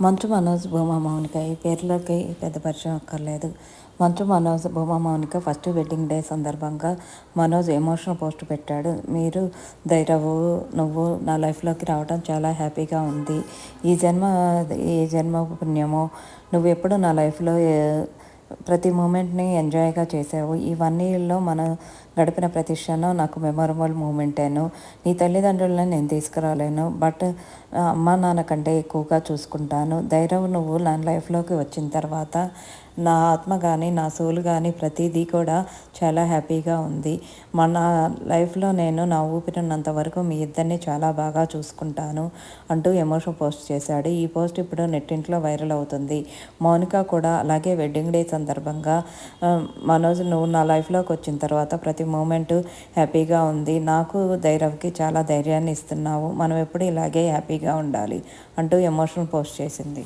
మంచు మనోజ్, భూమా మౌనిక ఈ పేర్లకి పెద్ద పరిచయం అక్కర్లేదు. Manchu Manoj, Bhuma Mounika first wedding day సందర్భంగా మనోజ్ ఎమోషనల్ పోస్ట్ పెట్టాడు. మీరు ధైర్యవు, నువ్వు నా లైఫ్లోకి రావడం చాలా హ్యాపీగా ఉంది. ఈ జన్మ పుణ్యమో, నువ్వు ఎప్పుడు నా లైఫ్లో ప్రతి మూమెంట్ని ఎంజాయ్గా చేసావు. ఈ 1 yearలో మనం గడిపిన ప్రతి క్షణం నాకు మెమొరబుల్ మూమెంటేను. నీ తల్లిదండ్రులను నేను తీసుకురాలేను, బట్ అమ్మ నాన్న కంటే ఎక్కువగా చూసుకుంటాను. ధైర్యం, నువ్వు నా లైఫ్లోకి వచ్చిన తర్వాత నా ఆత్మ కానీ నా సోల్ కానీ ప్రతిదీ కూడా చాలా హ్యాపీగా ఉంది. మన లైఫ్లో నేను నా ఊపిరినంత వరకు మీ ఇద్దరిని చాలా బాగా చూసుకుంటాను అంటూ ఎమోషన్ పోస్ట్ చేశాడు. ఈ పోస్ట్ ఇప్పుడు నెట్టింట్లో వైరల్ అవుతుంది. మౌనిక కూడా అలాగే వెడ్డింగ్ డే సందర్భంగా మనోజ్, నువ్వు నా లైఫ్లోకి వచ్చిన తర్వాత ప్రతి మూమెంటు హ్యాపీగా ఉంది. నాకు ధైర్యంకి చాలా ధైర్యాన్ని ఇస్తున్నావు. మనం ఎప్పుడు ఇలాగే హ్యాపీగా ఉండాలి అంటూ ఎమోషనల్ పోస్ట్ చేసింది.